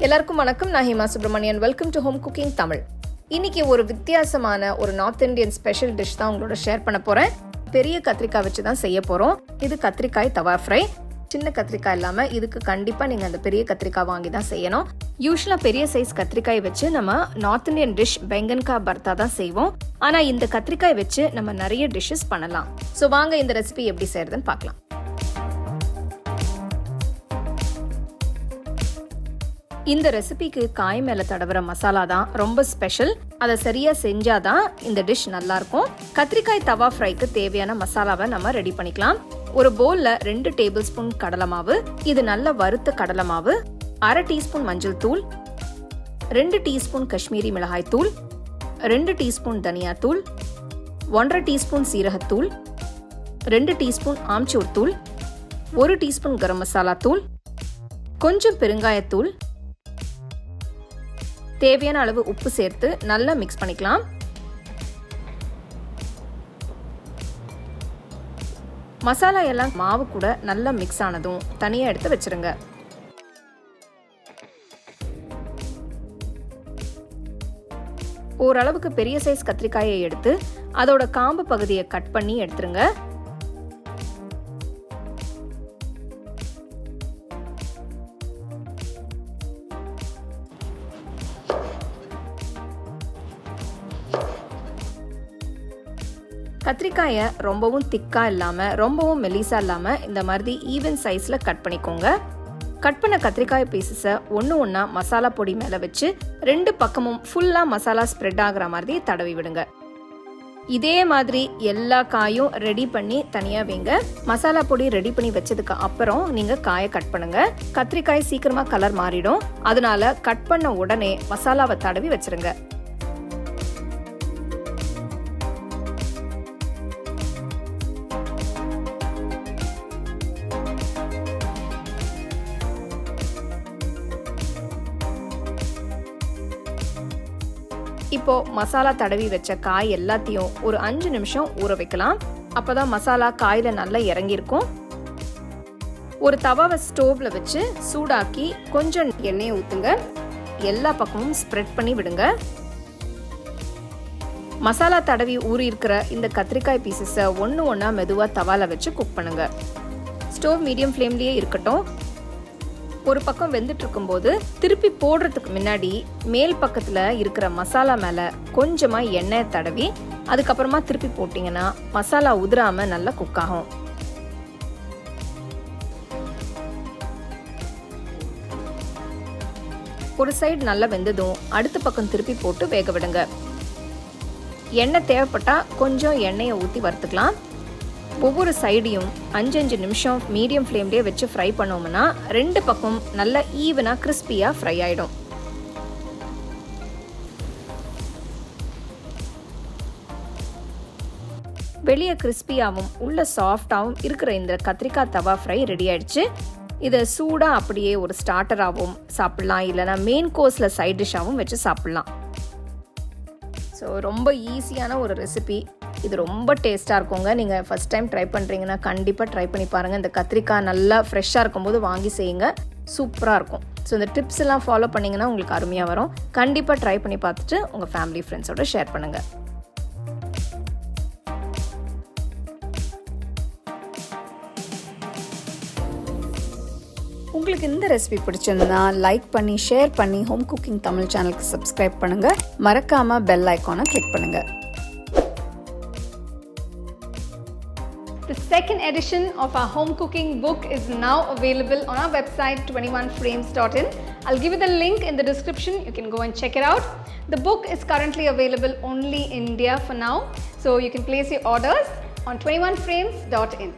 எல்லாருக்கும் வணக்கம். நான் Hema Subramanian. Welcome to home cooking Tamil. இன்னைக்கு ஒரு வித்தியாசமான ஒரு நார்த் இந்தியன் ஸ்பெஷல் டிஷ் தான் உங்களோட ஷேர் பண்ண போறேன். பெரிய கத்திரிக்காய் வச்சு தான் செய்ய போறோம். இது கத்திரிக்காய் தவா ஃப்ரை. சின்ன கத்திரிக்காய் இல்லாம இதுக்கு கண்டிப்பா நீங்க அந்த பெரிய கத்திரிக்காய் வாங்கி தான் செய்யணும். யூஸ்வலா பெரிய சைஸ் கத்திரிக்காய் வச்சு நம்ம நார்த் இந்தியன் டிஷ் பெங்கன்கா பர்த்தா தான் செய்வோம். ஆனா இந்த கத்திரிக்காய் வச்சு நம்ம நிறைய டிஷ்ஷஸ் பண்ணலாம். ஸோ வாங்க இந்த ரெசிபி எப்படி செய்யறதுன்னு பார்க்கலாம். இந்த ரெசிபிக்கு காய் மேல தடவுற மசாலா தான் ரொம்ப ஸ்பெஷல். அதை சரியா செஞ்சாதான் இந்த டிஷ் நல்லா இருக்கும். கத்திரிக்காய் தவா ஃப்ரைக்கு தேவையான மசாலாவை நம்ம ரெடி பண்ணிக்கலாம். ஒரு பவுல்ல 2 டேபிள் ஸ்பூன் கடலை மாவு, இது நல்ல வறுத்த கடலை மாவு, 1/2 டீஸ்பூன் மஞ்சள் தூள், 2 டீஸ்பூன் காஷ்மீரி மிளகாய் தூள், 2 டீஸ்பூன் தனியா தூள், 1/2 டீஸ்பூன் சீரகத்தூள், 2 டீஸ்பூன் ஆம்ச்சூர் தூள், 1 டீஸ்பூன் கரம் மசாலா தூள், கொஞ்சம் பெருங்காயத்தூள், தேவையான அளவு உப்பு சேர்த்து நல்லா மிக்ஸ் பண்ணிக்கலாம். மசாலா எல்லாம் மாவு கூட நல்லா மிக்ஸ் ஆனதும் தனியா எடுத்து வச்சிருங்க. ஓரளவுக்கு பெரிய சைஸ் கத்திரிக்காயை எடுத்து அதோட காம்பு பகுதியை கட் பண்ணி எடுத்துருங்க. கத்திரிக்காயை ரொம்பவும் திக்கா இல்லாம ரொம்பவும் மெலிசா இல்லாம இந்த மாதிரி ஈவன் சைஸ்ல கட் பண்ணிக்கோங்க. கட் பண்ண கத்திரிக்காய் பீசஸை ஒண்ணா மசாலா பொடி மேல வச்சு 2 பக்கமும் ஃபுல்லா மசாலா ஸ்ப்ரெட் ஆகுற மாதிரி தடவி விடுங்க. இதே மாதிரி எல்லா காயும் ரெடி பண்ணி தனியா வைங்க. மசாலா பொடி ரெடி பண்ணி வச்சதுக்கு அப்புறம் நீங்க காயை கட் பண்ணுங்க. கத்திரிக்காய் சீக்கிரமா கலர் மாறிடும். அதனால கட் பண்ண உடனே மசாலாவை தடவி வச்சிருங்க. இப்போ மசாலா தடவி வச்ச காய் எல்லாத்தையும் ஒரு 5 நிமிஷம் ஊற வைக்கலாம். அப்பதான் மசாலா காயில நல்லா இறங்கியிருக்கும். ஒரு தவாவை ஸ்டோவ்ல வச்சு சூடாக்கி கொஞ்சம் எண்ணெயை ஊத்துங்க. எல்லா பக்கமும் ஸ்ப்ரெட் பண்ணி விடுங்க. மசாலா தடவி ஊறி இருக்கிற இந்த கத்திரிக்காய் பீசஸை ஒண்ணா மெதுவா தவால வச்சு குக் பண்ணுங்க. ஸ்டோவ் மீடியம் ஃப்ளேம்லயே இருக்கட்டும். ஒரு பக்கம் வெந்துட்டு இருக்கும்போது திருப்பி போடுறதுக்கு முன்னாடி மேல் பக்கத்துல இருக்கிற மசாலா மேல கொஞ்சமா எண்ணெய் தடவி அதுக்கப்புறமா திருப்பி போட்டீங்கன்னா மசாலா உதிராம நல்லா குக் ஆகும். ஒரு சைடு நல்லா வெந்ததும் அடுத்த பக்கம் திருப்பி போட்டு வேக விடுங்க. எண்ணெய் தேவைப்பட்டா கொஞ்சம் எண்ணெயை ஊற்றி வறுத்துக்கலாம். ஒவ்வொரு சைடையும் 5 நிமிஷம் மீடியம் ஃப்ளேம்லேயே வச்சு ஃப்ரை பண்ணோம்னா 2 பக்கம் நல்லா ஈவனாக கிறிஸ்பியாக ஃப்ரை ஆகிடும். வெளியே கிறிஸ்பியாகவும் உள்ள சாஃப்டாகவும் இருக்கிற இந்த கத்திரிக்காய் தவா ஃப்ரை ரெடி ஆயிடுச்சு. இதை சூடாக அப்படியே ஒரு ஸ்டார்டராகவும் சாப்பிட்லாம், இல்லைனா மெயின் கோர்ஸில் சைட் டிஷ்ஷாகவும் வச்சு சாப்பிட்லாம். ஸோ ரொம்ப ஈஸியான ஒரு ரெசிபி. இது ரொம்ப டேஸ்ட்டாக இருக்குங்க. நீங்கள் ஃபஸ்ட் டைம் ட்ரை பண்ணுறீங்கன்னா கண்டிப்பாக ட்ரை பண்ணி பாருங்கள். இந்த கத்திரிக்காய் நல்லா ஃப்ரெஷ்ஷாக இருக்கும்போது வாங்கி செய்யுங்க, சூப்பராக இருக்கும். ஸோ இந்த டிப்ஸ் எல்லாம் ஃபாலோ பண்ணிங்கன்னா உங்களுக்கு அருமையாக வரும். கண்டிப்பாக ட்ரை பண்ணி பார்த்துட்டு உங்கள் ஃபேமிலி ஃப்ரெண்ட்ஸோட ஷேர் பண்ணுங்கள். உங்களுக்கு இந்த ரெசிபி பிடிச்சிருந்தா லைக் பண்ணி ஷேர் பண்ணி ஹோம் குக்கிங் தமிழ் சேனலுக்கு சப்ஸ்கிரைப் பண்ணுங்க. மறக்காம பெல் ஐகானை கிளிக் பண்ணுங்க. The second edition of our home cooking book is now available on our website 21frames.in. I'll give you the link in the description. You can go and check it out. The book is currently available only in India for now, so you can place your orders on 21frames.in.